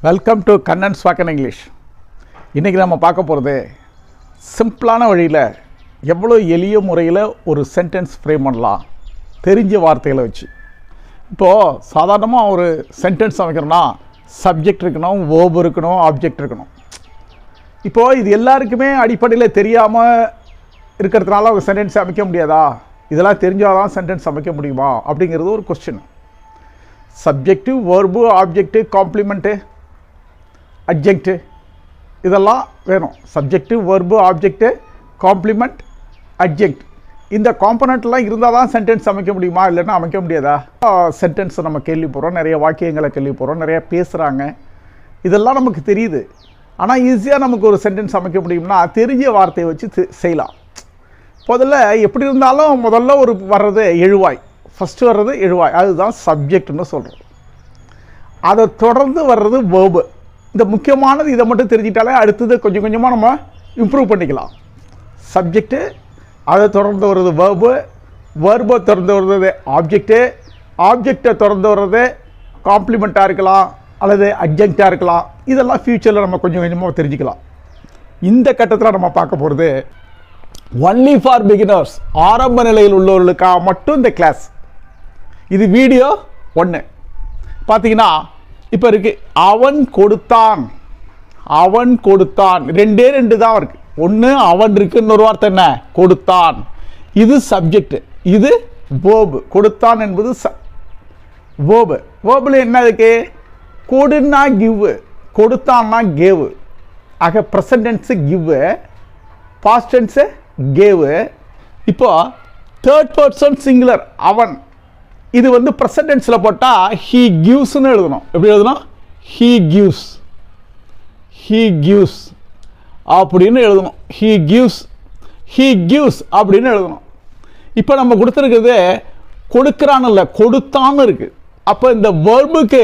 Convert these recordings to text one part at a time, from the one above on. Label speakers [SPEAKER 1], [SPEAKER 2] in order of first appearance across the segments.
[SPEAKER 1] Welcome to Kannan spoken English. இன்றைக்கி நம்ம பார்க்க போகிறது சிம்பிளான வழியில் எவ்வளோ எளிய முறையில் ஒரு சென்டென்ஸ் ஃப்ரேம் பண்ணலாம் தெரிஞ்ச வார்த்தைகளை வச்சு. இப்போது சாதாரணமாக ஒரு சென்டென்ஸ் அமைக்கிறோன்னா சப்ஜெக்ட் இருக்கணும், வேர்ப் இருக்கணும், ஆப்ஜெக்ட் இருக்கணும். இப்போது இது எல்லாருக்குமே அடிப்படையில் தெரியாமல் இருக்கிறதுனால ஒரு சென்டென்ஸ் அமைக்க முடியாதா? இதெல்லாம் தெரிஞ்சால் தான் சென்டென்ஸ் அமைக்க முடியுமா அப்படிங்கிறது ஒரு question. Subject, verb, object, complement, adjunct இதெல்லாம் வேணும். Subject, verb, object, complement, adjunct இந்த காம்பனண்ட்லாம் இருந்தால் தான் சென்டென்ஸ் அமைக்க முடியுமா? இல்லைன்னா அமைக்க முடியாதா? சென்டென்ஸை நம்ம கேள்வி போகிறோம், நிறைய வாக்கியங்களை கேள்வி போகிறோம், நிறைய பேசுகிறாங்க, இதெல்லாம் நமக்கு தெரியுது. ஆனால் ஈஸியாக நமக்கு ஒரு சென்டென்ஸ் அமைக்க முடியும்னா தெரிஞ்ச வார்த்தையை வச்சு செய்யலாம். முதல்ல எப்படி இருந்தாலும் முதல்ல ஒரு வர்றது எழுவாய், ஃபஸ்ட்டு வர்றது எழுவாய், அதுதான் சப்ஜெக்ட்னு சொல்கிறோம். அதை தொடர்ந்து வர்றது வேர்பு. இந்த முக்கியமானது இதை மட்டும் தெரிஞ்சிட்டாலே அடுத்தது கொஞ்சம் கொஞ்சமாக நம்ம இம்ப்ரூவ் பண்ணிக்கலாம். சப்ஜெக்டு, அதை தொடர்ந்து வர்றது வேர்பு, வேர்பை தொடர்ந்து வர்றது ஆப்ஜெக்டு, ஆப்ஜெக்டை தொடர்ந்து வர்றது காம்ப்ளிமெண்ட்டாக இருக்கலாம் அல்லது அட்ஜெக்டாக இருக்கலாம். இதெல்லாம் ஃப்யூச்சரில் நம்ம கொஞ்சம் கொஞ்சமாக தெரிஞ்சுக்கலாம். இந்த கட்டத்தில் நம்ம பார்க்க போகிறது ஒன்லி ஃபார் பிகினர்ஸ், ஆரம்ப நிலையில் உள்ளவர்களுக்காக மட்டும் இந்த கிளாஸ். இது வீடியோ 1. பார்த்தீங்கன்னா இப்போ இருக்குது அவன் கொடுத்தான், அவன் கொடுத்தான், ரெண்டு தான் இருக்குது. ஒன்று அவன் இருக்குது, இன்னொரு வார்த்தை என்ன கொடுத்தான். இது சப்ஜெக்ட், இது வேர்பு. கொடுத்தான் என்பது வேர்பு. வேர்பில் என்ன இருக்கு? கொடுன்னா கிவ், கொடுத்தான்னா கேவ். ஆக present tense give, past tense gave. இப்போ தேர்ட் பர்சன் சிங்குலர் அவன், இது வந்து ப்ரெசன்ட் டென்ஸில் போட்டால் ஹீ கிவ்ஸ்னு எழுதணும். எப்படி எழுதணும்? ஹீ கிவ்ஸ், ஹீ கிவ்ஸ் அப்படின்னு எழுதணும். ஹீ கிவ்ஸ், ஹீ கிவ்ஸ் அப்படின்னு எழுதணும். இப்போ நம்ம கொடுத்துருக்கிறது கொடுக்குறான்னு இல்லை, கொடுத்தான்னு இருக்குது. அப்போ இந்த வேர்புக்கு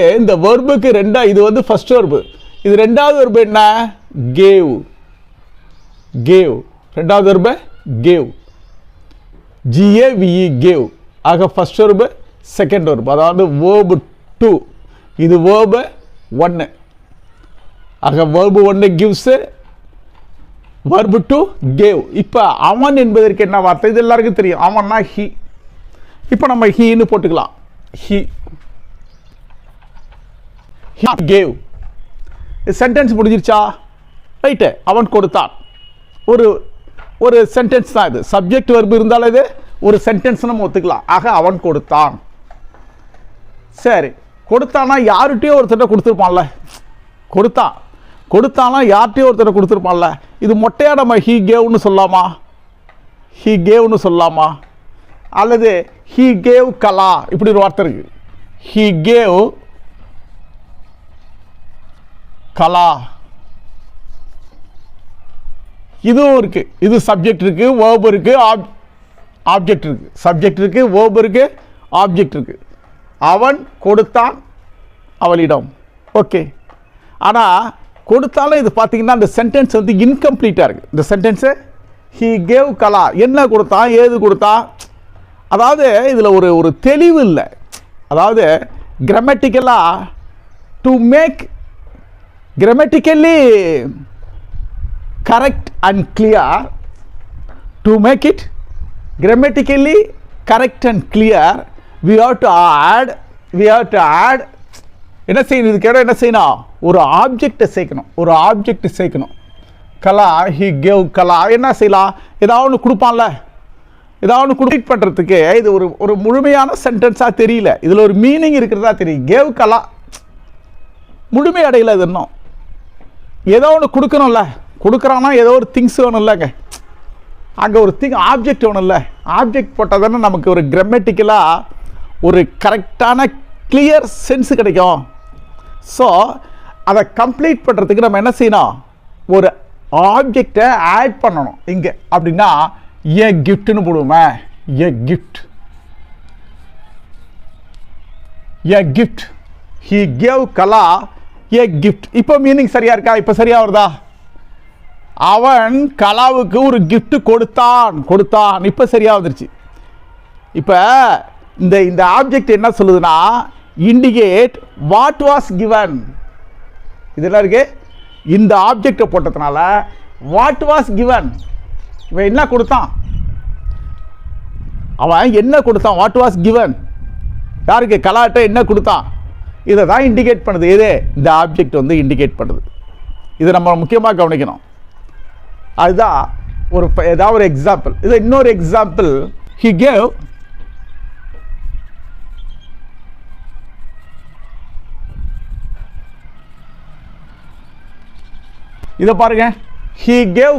[SPEAKER 1] இது வந்து ஃபர்ஸ்ட் வேர்பு, இது ரெண்டாவது வேர்பு என்ன? Gave, gave. ரெண்டாவது வேர்பு கேவ், GAVE, கேவ். ஆக ஃபர்ஸ்ட் வேர்பு, செகண்ட் வேர்பு, அதாவது வேர்பு 2, இது வேர்பு 1. ஆக வேர்பு 1 கிவ்ஸ், வேர்பு 2 கேவ். இப்போ அவன் என்பதற்கு என்ன வார்த்தை? இது எல்லாருக்கும் தெரியும், அவன்னா ஹீ. இப்போ நம்ம ஹீன்னு போட்டுக்கலாம். He gave. சென்டென்ஸ் முடிஞ்சிருச்சா? ரைட்டு. அவன் கொடுத்தான் ஒரு சென்டென்ஸ் தான் இது. சப்ஜெக்ட் வெர்பு இருந்தாலும் இது ஒரு சென்டென்ஸ் நம்ம ஒத்துக்கலாம். ஆக அவன் கொடுத்தான். சரி, கொடுத்தானா யார்கிட்டயோ ஒருத்தர் கொடுத்துருப்பான்ல, கொடுத்தானா யார்கிட்டயோ ஒருத்தர் கொடுத்துருப்பான்ல. இது மொட்டையா நம்ம ஹீ கேவ்னு சொல்லலாமா? ஹீ கேவ்னு சொல்லலாமா? அல்லது ஹீ கேவ் கலா, இப்படி ஒரு வார்த்தை இருக்கு. ஹீ கேவ் கலா, இதுவும் இருக்கு. இது சப்ஜெக்ட் இருக்கு, வேர்ப் இருக்கு, ஆப்ஜெக்ட் இருக்கு. சப்ஜெக்ட் இருக்கு, வேர்ப் இருக்கு, ஆப்ஜெக்ட் இருக்கு. அவன் கொடுத்தான் அவளிடம். ஓகே. ஆனால் கொடுத்தாலும் இது பார்த்தீங்கன்னா இந்த சென்டென்ஸ் வந்து இன்கம்ப்ளீட்டாக இருக்குது. இந்த சென்டென்ஸு ஹீ கேவ் கலா, என்ன கொடுத்தான், ஏது கொடுத்தான், அதாவது இதில் ஒரு தெளிவு இல்லை. அதாவது கிராமட்டிக்கலாக to make grammatically correct and clear, to make it grammatically correct and clear, we have to add என்ன செய்யணும்? இதுக்கு என்ன செய்யணும்? ஒரு ஆப்ஜெக்டை சேர்க்கணும். கலா, ஹி கேவ் கலா. என்ன செய்யலாம்? ஏதாவது ஒன்று கொடுப்பான்ல, ஏதாவது ஒன்று குடிட் பண்ணுறதுக்கு இது ஒரு முழுமையான சென்டென்ஸாக தெரியல. இதில் ஒரு மீனிங் இருக்கிறதா தெரியும். கேவ் கலா முழுமை அடையல. இது இன்னும் ஏதோ ஒன்று கொடுக்கணும்ல, கொடுக்குறான்னா ஏதோ ஒரு திங்ஸ் வேணும் இல்லைங்க, அங்கே ஒரு ஆப்ஜெக்ட் வேணும் இல்லை. ஆப்ஜெக்ட் போட்டால் தானே நமக்கு ஒரு கிராமட்டிக்கலாக ஒரு கரெக்டான கிளியர் சென்ஸ் கிடைக்கும். ஸோ அதை கம்ப்ளீட் பண்ணுறதுக்கு நம்ம என்ன செய்யணும்? ஒரு ஆப்ஜெக்டை ஆட் பண்ணணும் இங்கே. அப்படின்னா ஏ கிஃப்ட்னு போடுவோமே, a gift, he gave Kala a gift. இப்போ மீனிங் சரியா இருக்கா? இப்போ சரியா வருதா? அவன் கலாவுக்கு ஒரு கிஃப்ட் கொடுத்தான். இப்போ சரியா வந்துருச்சு. இப்போ இந்த ஆப்ஜெக்ட் என்ன சொல்லுதுன்னா, இண்டிகேட் வாட் வாஸ் கிவன், இதெல்லாம் இருக்கு. இந்த ஆப்ஜெக்டை போட்டதுனால வாட் வாஸ் கிவன், இவன் என்ன கொடுத்தான், அவன் என்ன கொடுத்தான், வாட் வாஸ் கிவன், யாருக்கு, கலாட்ட என்ன கொடுத்தான், இதை தான் இண்டிகேட் பண்ணுது. எது, இந்த ஆப்ஜெக்ட் வந்து இண்டிகேட் பண்ணுது. இது நம்ம முக்கியமாக கவனிக்கணும். அதுதான் ஒரு ஏதாவது ஒரு எக்ஸாம்பிள். இது இன்னொரு எக்ஸாம்பிள். ஹி கேவ் இதை பாருங்க. he gave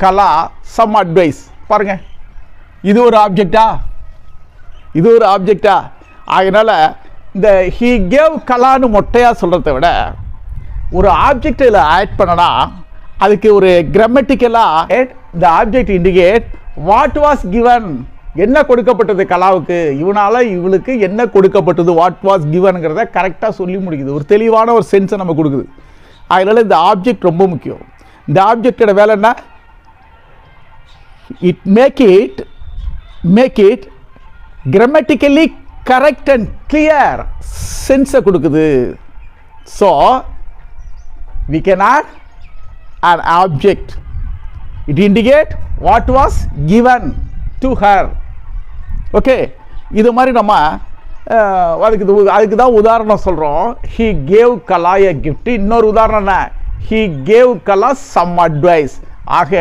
[SPEAKER 1] Kala some advice. பாருங்க, இது ஒரு ஆப்ஜெக்டா, இது ஒரு ஆப்ஜெக்டா. அதனால இந்த he gave கலான்னு மொட்டையா சொல்றதை விட ஒரு ஆப்ஜெக்டில் ஆட் பண்ணனா அதுக்கு ஒரு கிராமட்டிக்கலா இந்த object indicate what was given, என்ன கொடுக்கப்பட்டது கலாவுக்கு, இவனால இவளுக்கு என்ன கொடுக்கப்பட்டது, வாட் வாஸ் கிவன்ங்கிறத கரெக்டாக சொல்லி முடிக்குது. ஒரு தெளிவான ஒரு சென்ஸை நம்ம கொடுக்குது. அதனால இந்த ஆப்ஜெக்ட் ரொம்ப முக்கியம். இந்த ஆப்ஜெக்டோட வேலை என்ன, make it grammatically correct and clear சென்ஸை கொடுக்குது. So we can add an object, it indicate what was given to her. Okay, இது மாதிரி நம்ம அதுக்கு தான் உதாரணம் சொல்கிறோம். he gave Kala a gift. இன்னொரு உதாரணம் என்ன, he gave Kala some advice. ஆக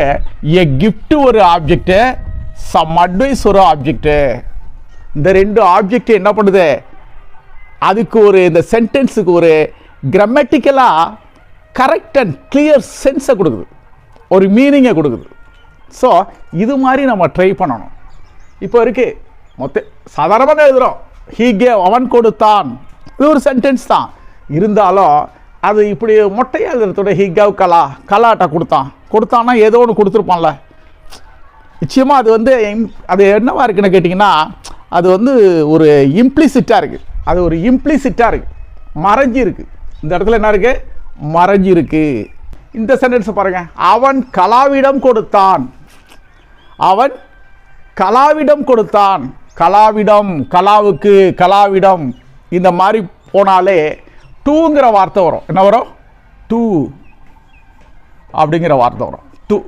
[SPEAKER 1] a gift ஒரு ஆப்ஜெக்ட், some advice ஒரு ஆப்ஜெக்ட். இந்த ரெண்டு ஆப்ஜெக்ட் என்ன பண்ணுது, அதுக்கு ஒரு இந்த சென்டென்ஸுக்கு ஒரு கிராமட்டிக்கலாக கரெக்ட் அண்ட் கிளியர் சென்ஸை கொடுக்குது, ஒரு மீனிங்கை கொடுக்குது. ஸோ இது மாதிரி நம்ம ட்ரை பண்ணணும். இப்போ இருக்கு சாதாரணமாக எழுதுகிறோம், he gave அவன் கொடுத்தான், இது ஒரு சென்டென்ஸ் தான். இருந்தாலும் அது இப்படி மொட்டையாக எழுதுறதோட he gave கலாட்ட கொடுத்தான்னா ஏதோ ஒன்று கொடுத்துருப்பான்ல. நிச்சயமாக அது வந்து அது என்னவா இருக்குன்னு கேட்டிங்கன்னா அது வந்து ஒரு இம்ப்ளிசிட்டாக இருக்குது, அது ஒரு இம்ப்ளிசிட்டாக இருக்குது, மறைஞ்சி இருக்குது. இந்த இடத்துல என்ன இருக்குது, மறைஞ்சி இருக்கு. இந்த சென்டென்ஸ் பாருங்க, அவன் கலாவிடம் கொடுத்தான், அவன் கலாவிடம் கொடுத்தான், கலாவிடம், கலாவுக்கு, கலாவிடம். இந்த மாதிரி போனாலே டூங்கிற வார்த்தை வரும். என்ன வரும், டூ அப்படிங்கிற வார்த்தை வரும். டூ,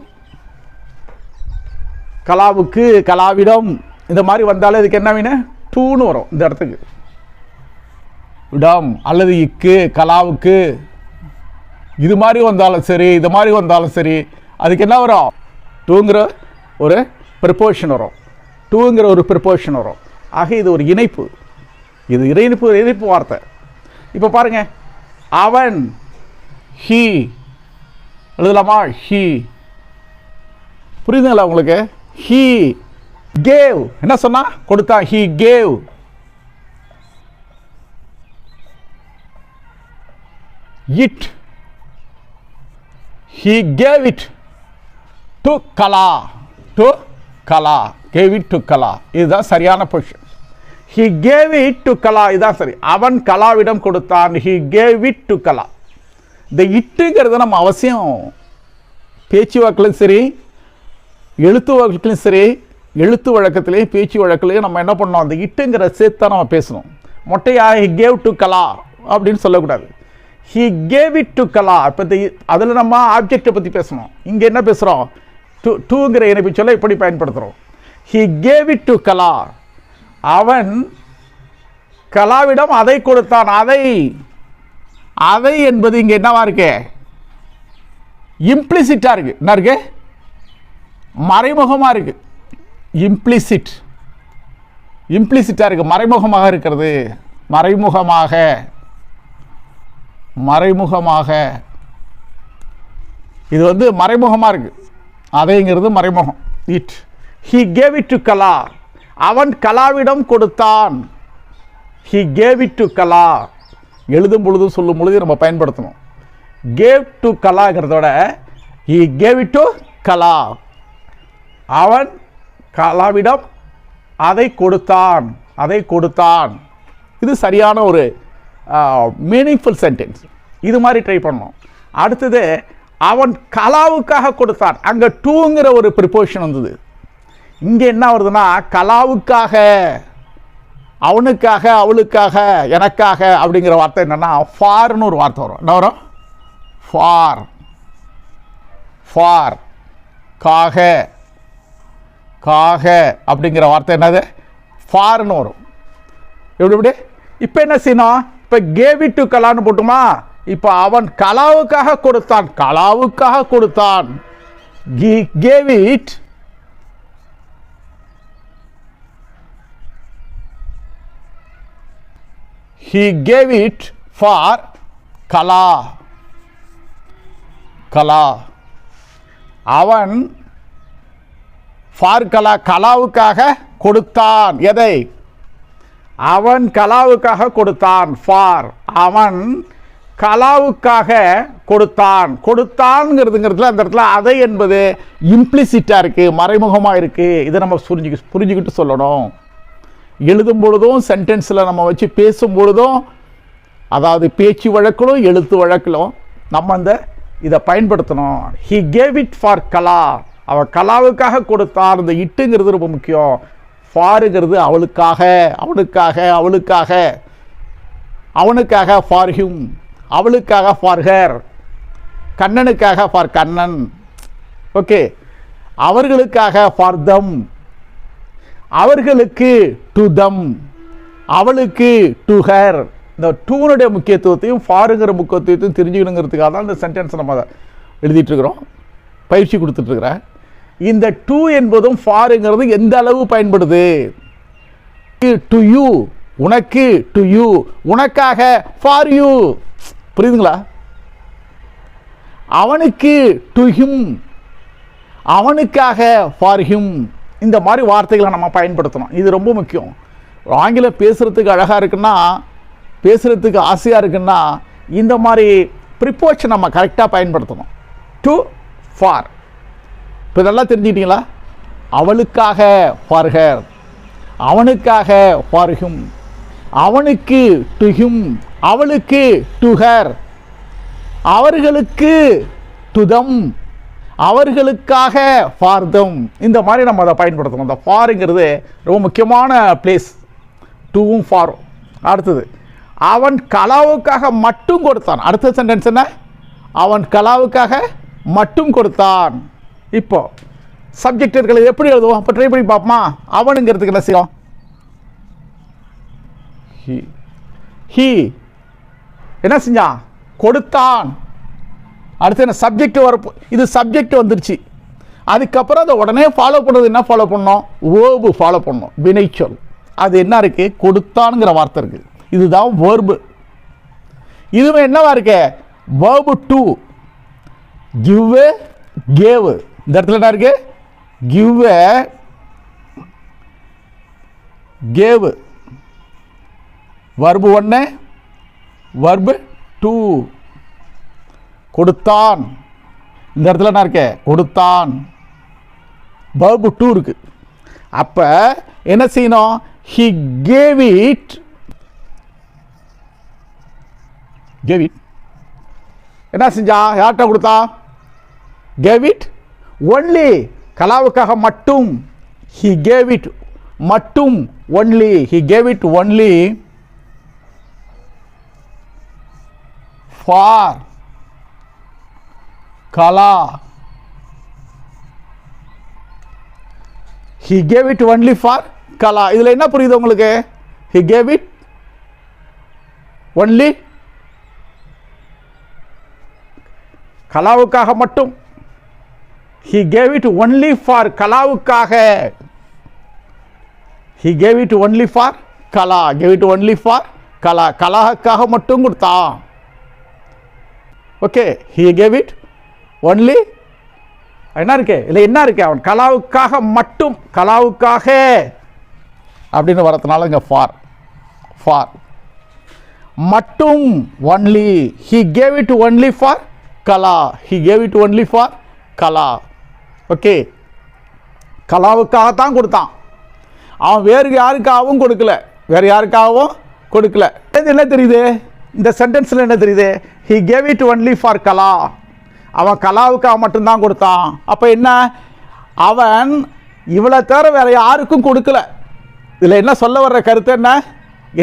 [SPEAKER 1] கலாவுக்கு, கலாவிடம், இந்த மாதிரி வந்தாலே இதுக்கு என்ன வேணும், டூன்னு வரும். இந்த இடத்துக்கு இடம் அல்லது இக்கு, கலாவுக்கு, இது மாதிரி வந்தாலும் சரி, இது மாதிரி வந்தாலும் சரி, அதுக்கு என்ன வரும், டூங்கிற ஒரு ப்ரிப்போசிஷன் வரும், டூங்கிற ஒரு ப்ரிப்போசிஷன் வரும். ஆக இது ஒரு இணைப்பு, இது இணைப்பு வார்த்தை. இப்போ பாருங்க, அவன், ஹீ எழுதலாமா, ஹீ, புரியுதுங்களா உங்களுக்கு, ஹீ கேவ், என்ன சொன்னா, கொடுத்தா, he gave it, he gave it to Kala, gave it to Kala. இதுதான் சரியான position. he gave it to Kala, இதுதான் சரி. அவன் கலாவிடம் கொடுத்தான், he gave it to Kala. இந்த இட்டுங்கிறத நம்ம அவசியம் பேச்சு வழக்கிலும் சரி, எழுத்து வழக்கிலும் சரி, எழுத்து வழக்கத்திலையும் பேச்சு வழக்கிலையும் நம்ம என்ன பண்ணோம், அந்த இட்டுங்கிற சேர்த்து தான் நம்ம பேசணும். மொட்டையா he gave to Kala அப்படின்னு சொல்லக்கூடாது. he gave it to Kala. இப்போ அதில் நம்ம ஆப்ஜெக்டை பற்றி பேசணும். இங்கே என்ன பேசுகிறோம், டூங்கிற இணைப்பு சொல்ல இப்படி பயன்படுத்துகிறோம். he gave it to Kala. அவன் கலாவிடம் அதை கொடுத்தான். அதை என்பது இங்கே என்னவா இருக்கு, இம்ப்ளிசிட்டாக இருக்கு. என்ன இருக்கு, மறைமுகமாக இருக்கு. இம்ப்ளிசிட்டாக இருக்கு, மறைமுகமாக இருக்கிறது. மறைமுகமாக இது வந்து மறைமுகமாக இருக்கு. அதைங்கிறது மறைமுகம். It, he gave it to Kala. அவன் கலாவிடம் கொடுத்தான். he gave it to Kala. எழுதும் பொழுது சொல்லும் பொழுது நம்ம பயன்படுத்தணும். gave to Kalaங்கிறதோட he gave it to Kala. அவன் கலாவிடம் அதை கொடுத்தான். இது சரியான ஒரு மீனிங்ஃபுல் சென்டென்ஸ். இது மாதிரி ட்ரை பண்ணணும். அடுத்தது, அவன் கலாவுக்காக கொடுத்தான். அங்கே டூங்கிற ஒரு ப்ரிப்போசிஷன் வந்தது. இங்கே என்ன வருதுன்னா, கலாவுக்காக அவனுக்காக, அவளுக்காக, எனக்காக அப்படிங்கிற வார்த்தை என்னன்னா ஃபார்னு ஒரு வார்த்தை வரும். என்ன வரும்? ஃபார். ஃபார், காக, காக அப்படிங்கிற வார்த்தை என்னது? ஃபார்னு வரும். எப்படி? இப்போ என்ன செய்யணும்? இப்போ கேவ் இட் டு கலான்னு போட்டுமா? இப்போ அவன் கலாவுக்காக கொடுத்தான், கலாவுக்காக கொடுத்தான். Gave it he gave it for கலா. கலா, அவன் ஃபார் கலா, கலாவுக்காக கொடுத்தான். எதை? அவன் கலாவுக்காக கொடுத்தான். ஃபார், அவன் கலாவுக்காக கொடுத்தான். கொடுத்தான்ங்கிறதுங்கிறதுல அந்த இடத்துல அதை என்பது இம்ப்ளிசிட்டாக இருக்குது, மறைமுகமாக இருக்குது. இதை நம்ம புரிஞ்சுக்கிட்டு சொல்லணும். எழுதும் பொழுதும் சென்டென்ஸில் நம்ம வச்சு பேசும் பொழுதும், அதாவது பேச்சு வழக்கிலும் எழுத்து வழக்கிலும் நம்ம இதை பயன்படுத்தணும். ஹி கேவ் இட் ஃபார் கலா, அவள் கலாவுக்காக கொடுத்தார். இந்த இட்டுங்கிறது ரொம்ப முக்கியம். ஃபாருங்கிறது அவளுக்காக, அவனுக்காக, அவளுக்காக, அவனுக்காக ஃபார் ஹிம், அவளுக்காக ஃபார் ஹர், கண்ணனுக்காக ஃபார் கண்ணன். ஓகே, அவர்களுக்காக ஃபார் தம், அவர்களுக்கு டு தம், அவளுக்கு டு ஹர். இந்த டூனுடைய முக்கியத்துவத்தையும் ஃபாருங்கிற முக்கியத்துவத்தையும் தெரிஞ்சுக்கணுங்கிறதுக்காக தான் இந்த சென்டென்ஸ் நம்ம எழுதிட்டு இருக்கிறோம், பயிற்சி கொடுத்துட்ருக்குறேன். இந்த டு என்பதும் ஃபாருங்கிறது எந்த அளவு பயன்படுது? டு யூ, உனக்கு, டு யூ, உனக்காக, ஃபார் யூ. புரியுதுங்களா? அவனுக்கு, டு ஹிம், அவனுக்காக, ஃபார் ஹிம். இந்த மாதிரி வார்த்தைகளை நம்ம பயன்படுத்தணும். இது ரொம்ப முக்கியம். ஆங்கிலம் பேசுகிறதுக்கு அழகாக இருக்குன்னா, பேசுகிறதுக்கு ஆசையாக இருக்குன்னா, இந்த மாதிரி ப்ரிப்போஷன் நம்ம கரெக்டாக பயன்படுத்தணும். To, for. இப்போ இதெல்லாம் தெரிஞ்சுக்கிட்டீங்களா? அவளுக்காக ஃபார் ஹர், அவனுக்காக ஃபார் ஹிம், அவனுக்கு டு ஹிம், அவளுக்கு டு ஹர், அவர்களுக்கு டு தம், அவர்களுக்காக ஃபார் தம். இந்த மாதிரி நம்ம அதை பயன்படுத்தணும். இந்த ஃபாருங்கிறது ரொம்ப முக்கியமான பிளேஸ், டூவும் ஃபாரும். அடுத்தது, அவன் கலாவுக்காக மட்டும் கொடுத்தான். அடுத்த சென்டென்ஸ் என்ன? அவன் கலாவுக்காக மட்டும் கொடுத்தான். இப்போ சப்ஜெக்ட் இருக்கிறது எப்படி எழுதுவோம்? அப்போ ட்ரை பண்ணி பார்ப்போமா? அவனுங்கிறதுக்கு என்ன செய்யும்? ஹி என்ன செஞ்சான்? கொடுத்தான். அடுத்து என்ன? சப்ஜெக்ட் வரப்போ, இது சப்ஜெக்ட் வந்துருச்சு. அதுக்கப்புறம் அதை உடனே ஃபாலோ பண்ணுறது என்ன ஃபாலோ பண்ணோம்? வேர்பு ஃபாலோ பண்ணோம், வினைச்சொல். அது என்ன இருக்குது? கொடுத்தான்ங்கிற வார்த்தை இருக்குது. இதுதான் வேர்பு. இதுவே என்னவா இருக்கு? Verb two. Give, gave. இந்த இடத்துல என்ன இருக்கு? Give, gave. Verb 1, verb 2. கொடுத்தான். இந்த இடத்துல என்ன இருக்கு? கொடுத்தான். வர்பு 2 இருக்கு. அப்ப என்ன செய்யணும்? he gave it, gave it. என்ன செஞ்சா? யார்கிட்ட கொடுத்தா? gave it only, கலாவுக்காக மட்டும். he gave it மட்டும், only. he gave it only for Kala. he gave it only for கலா. இதுல என்ன புரியுது உங்களுக்கு? he gave it only, கலாவுக்காக மட்டும். he gave it only for கலாவுக்காக. he gave it only for Kala. gave it only for கலா, கலாவுக்காக மட்டும் கொடுத்தான். Okay, he gave it only, என்ன இருக்கு? இல்லை என்ன இருக்கு? அவன் கலாவுக்காக மட்டும், கலாவுக்காக அப்படின்னு வரதுனால இங்கே ஃபார், ஃபார் மட்டும், only. he gave it only for Kala. he gave it only for Kala. Okay, கலாவுக்காகத்தான் கொடுத்தான். அவன் வேறு யாருக்காகவும் கொடுக்கல, வேறு யாருக்காகவும் கொடுக்கல. இது என்ன தெரியுது? இந்த சென்டென்ஸில் என்ன தெரியுது? he gave it only for கலா. அவன் கலாவுக்காக மட்டும்தான் கொடுத்தான். அப்போ என்ன? அவன் இவளை தவிர வேற யாருக்கும் கொடுக்கல. இதில் என்ன சொல்ல வர்ற கருத்து என்ன?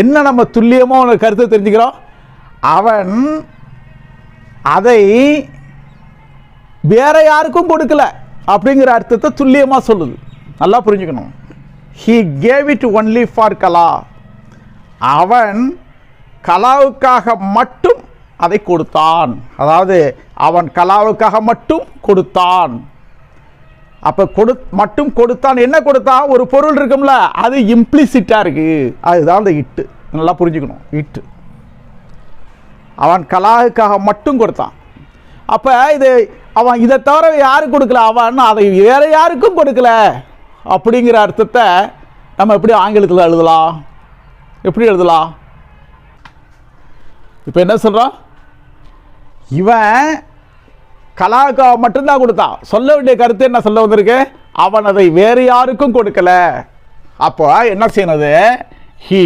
[SPEAKER 1] என்ன நம்ம துல்லியமாக ஒரு கருத்தை தெரிஞ்சுக்கிறோம்? அவன் அதை வேற யாருக்கும் கொடுக்கல அப்படிங்கிற அர்த்தத்தை துல்லியமாக சொல்லுது. நல்லா புரிஞ்சுக்கணும். he gave it only for கலா. அவன் கலாவுக்காக மட்டும் அதை கொடுத்தான். அதாவது அவன் கலாவுக்காக மட்டும் கொடுத்தான். அப்போ மட்டும் கொடுத்தான். என்ன கொடுத்தான்? ஒரு பொருள் இருக்கும்ல, அது இம்ப்ளிசிட்டாக இருக்கு. அதுதான் அந்த இட்டு. நல்லா புரிஞ்சுக்கணும். இட்டு அவன் கலாவுக்காக மட்டும் கொடுத்தான். அப்போ இது அவன் இதை தவிர யாருக்கு கொடுக்கல, அவன் அதை வேற யாருக்கும் கொடுக்கல அப்படிங்கிற அர்த்தத்தை நம்ம எப்படி ஆங்கிலத்தில் எழுதலாம்? எப்படி எழுதலாம்? இப்போ என்ன சொல்கிறான்? இவன் கலாவுக்காக மட்டும்தான் கொடுத்தான். சொல்ல வேண்டிய கருத்து என்ன சொல்ல வந்திருக்கு? அவன் அதை வேறு யாருக்கும் கொடுக்கல. அப்போ என்ன செய்யணுது? he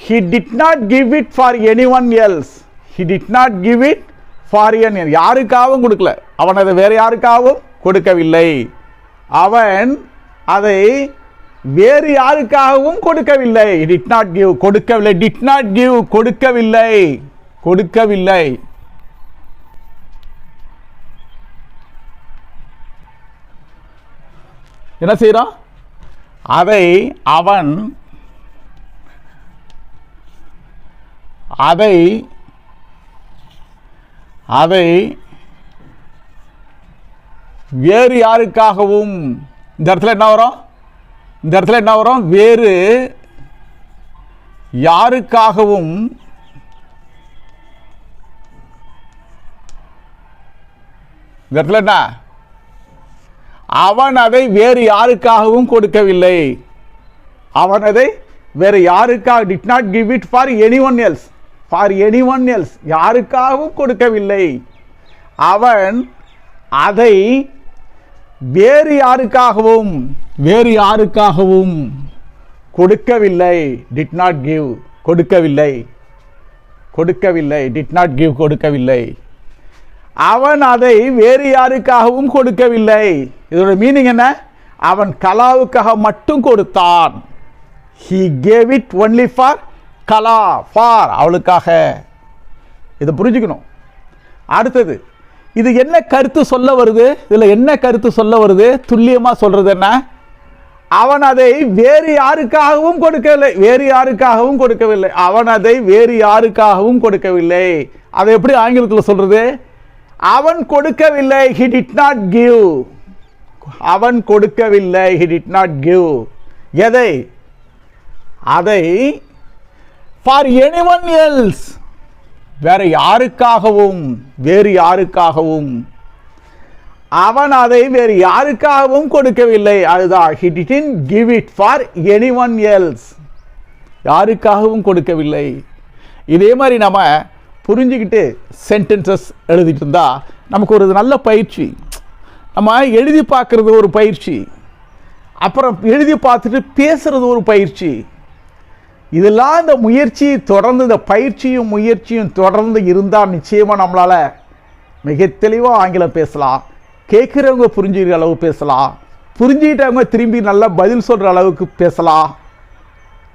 [SPEAKER 1] he did not give it for anyone else. he did not give it for anyone. யாருக்காகவும் கொடுக்கல. அவன் அதை வேறு யாருக்காகவும் கொடுக்கவில்லை. அவன் அதை வேறு யாருக்காகவும் கொடுக்கவில்லை. did not give கொடுக்கவில்லை. did not give கொடுக்கவில்லை. கொடுக்கவில்லை. என்ன செய்யறான்? அதை அவன் அதை வேறு யாருக்காகவும், இந்த இடத்துல என்ன வரும்? இந்த இடத்துல என்ன வரும்? வேறு யாருக்காகவும் இந்த இடத்துல என்ன? அவன் அதை வேறு யாருக்காகவும் கொடுக்கவில்லை. அவன் அதை வேறு யாருக்காக did not give it for anyone else. for anyone else யாருக்காகவும் கொடுக்கவில்லை. அவன் அதை வேறு யாருக்காகவும் கொடுக்கவில்லை. did not give கொடுக்கவில்லை. கொடுக்கவில்லை. did not give கொடுக்கவில்லை. அவன் அதை வேறு யாருக்காகவும் கொடுக்கவில்லை. இதோட மீனிங் என்ன? அவன் கலாவுக்காக மட்டும் கொடுத்தான். he gave it only for Kala, for அவளுக்காக. இதை புரிஞ்சுக்கணும். அடுத்தது, இது என்ன கருத்து சொல்ல வருது? இதில் என்ன கருத்து சொல்ல வருது? துல்லியமாக சொல்றது என்ன? அவன் அதை வேறு யாருக்காகவும் கொடுக்கவில்லை. வேறு யாருக்காகவும் கொடுக்கவில்லை. அவன் அதை வேறு யாருக்காகவும் கொடுக்கவில்லை. அதை எப்படி ஆங்கிலத்தில் சொல்றது? அவன் கொடுக்கவில்லை. he did not give. அவன் கொடுக்கவில்லை. he did not give. எதை? அதை for anyone else வேற யாருக்காகவும், வேறு யாருக்காகவும். அவன் அதை வேறு யாருக்காகவும் கொடுக்கவில்லை. அதுதான் he didn't give it for anyone else. யாருக்காகவும் கொடுக்கவில்லை. இதே மாதிரி நம்ம புரிஞ்சுக்கிட்டு சென்டென்சஸ் எழுதிட்டு இருந்தா நமக்கு ஒரு நல்ல பயிற்சி. நம்ம எழுதி பார்க்கறது ஒரு பயிற்சி, அப்புறம் எழுதி பார்த்துட்டு பேசுறது ஒரு பயிற்சி. இதெல்லாம் இந்த முயற்சி தொடர்ந்து, இந்த பயிற்சியும் முயற்சியும் தொடர்ந்து இருந்தால் நிச்சயமாக நம்மளால் மிக தெளிவாக ஆங்கிலம் பேசலாம். கேட்குறவங்க புரிஞ்சுக்கிற அளவு பேசலாம். புரிஞ்சுக்கிட்டவங்க திரும்பி நல்லா பதில் சொல்கிற அளவுக்கு பேசலாம்.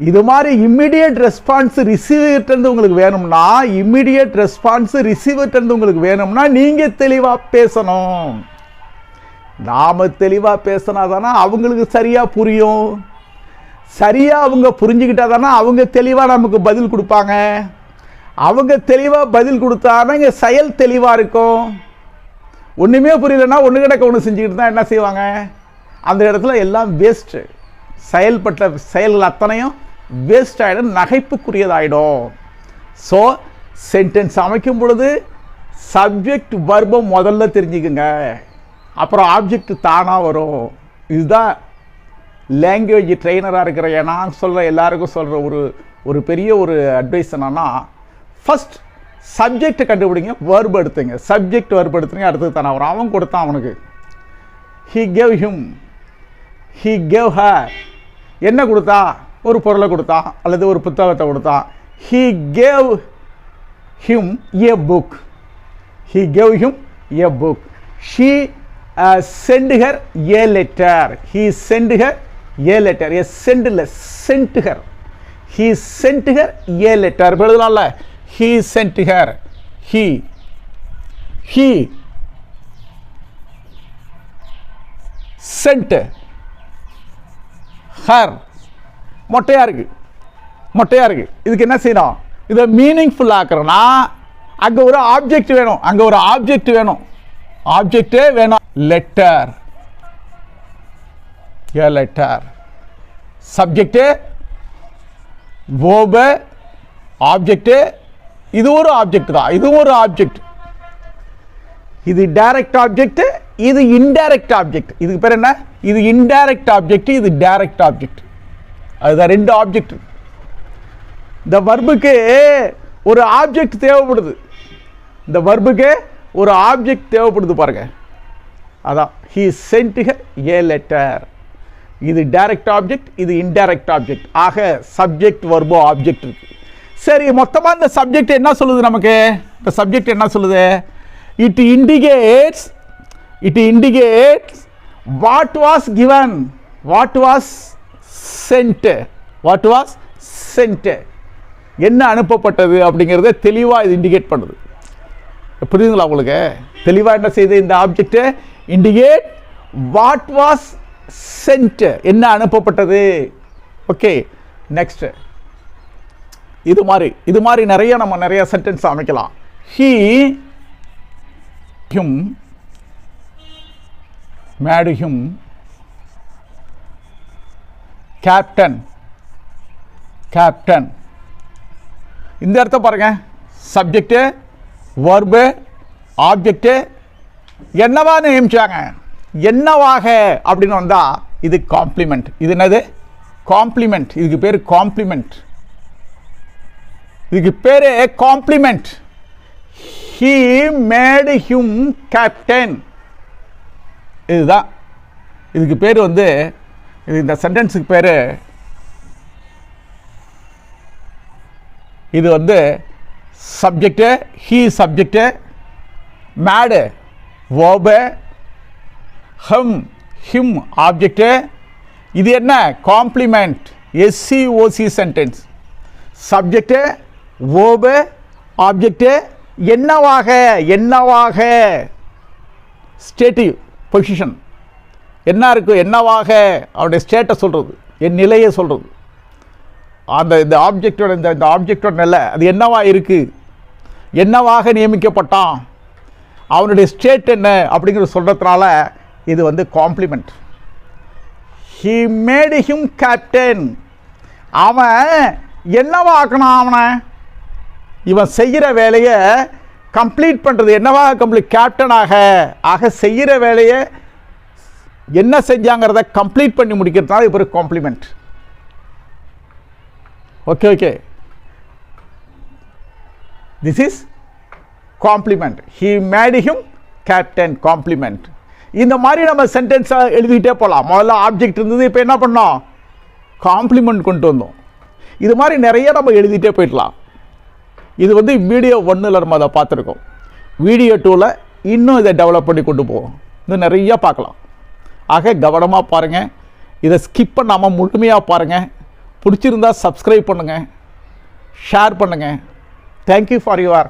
[SPEAKER 1] இது மாதிரி இம்மிடியட் ரெஸ்பான்ஸ் ரிசீவர்கிட்டருந்து உங்களுக்கு வேணும்னா, இம்மிடியட் ரெஸ்பான்ஸ் ரிசீவர்கிட்டருந்து உங்களுக்கு வேணும்னா நீங்கள் தெளிவாக பேசணும். நாம் தெளிவாக பேசினா தானே அவங்களுக்கு சரியாக புரியும். சரியாக அவங்க புரிஞ்சுக்கிட்டா தானே அவங்க தெளிவாக நமக்கு பதில் கொடுப்பாங்க. அவங்க தெளிவாக பதில் கொடுத்தாங்கன்னா இங்கே செயல் தெளிவாக இருக்கும். ஒன்றுமே புரியலன்னா ஒன்று கிடக்க ஒன்று செஞ்சுக்கிட்டு தான் என்ன செய்வாங்க? அந்த இடத்துல எல்லாம் வேஸ்ட்டு. செயல்பட்ட செயல்கள் அத்தனையும் வேஸ்ட் ஆகிடும், நகைப்புக்குரியதாயிடும். ஸோ சென்டென்ஸ் அமைக்கும் பொழுது சப்ஜெக்ட் வர்பம் முதல்ல தெரிஞ்சுக்குங்க, அப்புறம் ஆப்ஜெக்ட் தானாக வரும். இதுதான் லாங்குவேஜ் ட்ரெயினராக இருக்கிற நான் சொல்கிற எல்லாருக்கும் சொல்கிற ஒரு பெரிய ஒரு அட்வைஸ் என்னன்னா, ஃபஸ்ட் சப்ஜெக்ட் கண்டுபிடிங்க, வர்பு எடுத்துங்க. சப்ஜெக்ட் வர்பு எடுத்துங்க, அடுத்தது தானே வரும். அவன் கொடுத்தான் அவனுக்கு. he gave him. he gave her. என்ன கொடுத்தா? ஒரு பொருளை கொடுத்தா அல்லது ஒரு புத்தகத்தை கொடுத்தா. he gave him a book. he gave him a book. she sent her a letter. he sent her a letter. a sent her. he sent her a letter. எழுதலாம்ல, he sent her. he sent her. மொட்டையா இருக்கு. இதுக்கு என்ன செய்யணும்? இதை meaningful ஆக்குறோம்னா அங்க ஒரு object வேணும். ஆப்ஜெக்டே வேணும். Letter, a letter. Subject, verb, object. இது ஒரு ஆப்ஜெக்ட் தான். இதுவும் ஒரு ஆப்ஜெக்ட். இது டைரக்ட் ஆப்ஜெக்ட், இது இன்டைரக்ட் ஆப்ஜெக்ட். இதுக்கு பேர் என்ன? இது இன்டைரக்ட் ஆப்ஜெக்ட், இது டைரக்ட் ஆப்ஜெக்ட். அதுதான் ரெண்டு ஆப்ஜெக்ட். இந்த வர்புக்கு ஒரு ஆப்ஜெக்ட் தேவைப்படுது. பாருங்க. அதான் he sent her a letter. இது டைரக்ட் ஆப்ஜெக்ட், இது இன்டைரக்ட் ஆப்ஜெக்ட். ஆக சப்ஜெக்ட், வர்பு, ஆப்ஜெக்ட் இருக்கு. சரி, மொத்தமா இந்த சப்ஜெக்ட் என்ன சொல்லுது நமக்கு? இந்த சப்ஜெக்ட் என்ன சொல்லுது? It indicates what was given, what was sent. என்ன அனுப்பப்பட்டது அப்படிங்கிறத தெளிவா இது இண்டிகேட் பண்ணுது. புரியுதுங்களா உங்களுக்கு? தெளிவா என்ன செய்யுது? இந்த object indicate what was sent, என்ன அனுப்பப்பட்டது. Okay, next. இது மாதிரி நிறைய சென்டென்ஸ் அமைக்கலாம். he him made him captain. இந்த அர்த்தம் பாருங்க. Subject, verb, object. என்னவா நியமிச்சாங்க? என்னவாக அப்படின்னு வந்தா இது காம்ப்ளிமெண்ட். இது என்னது? காம்ப்ளிமெண்ட். இதுக்கு பேரு complement. he made him captain. இதுதான் இதுக்கு பேர் வந்து, இந்த சென்டென்ஸுக்கு பேரு, இது வந்து subject, he subject, made verb, him object. இது என்ன? Complement. SCOC sentence. Subject, verb, object. என்னவாக ஸ்டேட்டிவ் பொசிஷன். என்ன இருக்கு? என்னவாக அவருடைய ஸ்டேட்டை சொல்றது, என் நிலையை சொல்றது. இந்த ஆப்ஜெக்டோட நிலை அது என்னவா இருக்கு? என்னவாக நியமிக்கப்பட்டான், அவனுடைய ஸ்டேட் என்ன அப்படிங்கிறது சொல்றதுனால இது வந்து complement. he made him captain. அவன் என்னவா ஆக்கணும்? அவனை இவன் செய்கிற வேலையை கம்ப்ளீட் பண்றது என்னவாக? கேப்டனாக. ஆக செய்கிற வேலையை என்ன செஞ்சாங்கிறத கம்ப்ளீட் பண்ணி முடிக்கிறதுனால இப்போ ஒரு complement. Okay, this is complement. he made him captain, complement. இந்த மாதிரி நம்ம சென்டென்ஸை எழுதிக்கிட்டே போகலாம். முதல்ல ஆப்ஜெக்ட் இருந்தது, இப்போ என்ன பண்ணோம்? காம்ப்ளிமெண்ட் கொண்டு வந்தோம். இது மாதிரி நிறைய நம்ம எழுதிட்டே போயிடலாம். இது வந்து வீடியோ 1ல் நம்ம அதை பார்த்துருக்கோம். வீடியோ 2ல் இன்னும் இதை டெவலப் பண்ணி கொண்டு போவோம். இன்னும் நிறையா பார்க்கலாம். ஆக கவனமாக பாருங்கள். இதை ஸ்கிப் பண்ணாமல் முழுமையாக பாருங்கள். பிடிச்சிருந்தால் சப்ஸ்கிரைப் பண்ணுங்கள், ஷேர் பண்ணுங்கள். Thank you for your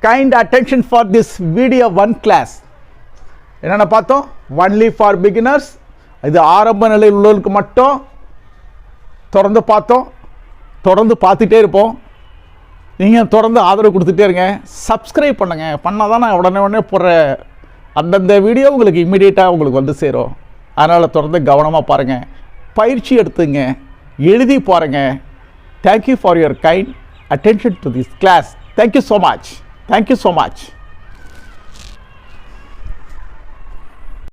[SPEAKER 1] kind attention for this video 1 class. என்னென்ன பார்த்தோம்? Only for beginners. இது ஆரம்ப நிலையில் உள்ளவர்களுக்கு மட்டும் தொடர்ந்து பார்த்தோம். தொடர்ந்து பார்த்துட்டே இருப்போம். நீங்கள் தொடர்ந்து ஆதரவு கொடுத்துட்டே இருங்க. சப்ஸ்கிரைப் பண்ணுங்கள். பண்ணால் தான் நான் உடனே போடுற அந்தந்த வீடியோ உங்களுக்கு இம்மிடியேட்டாக உங்களுக்கு வந்து சேரும். அதனால் தொடர்ந்து கவனமாக பாருங்கள். பயிற்சி எடுத்துங்க, எழுதி பாருங்கள். Thank you for your kind attention to this class. Thank you so much.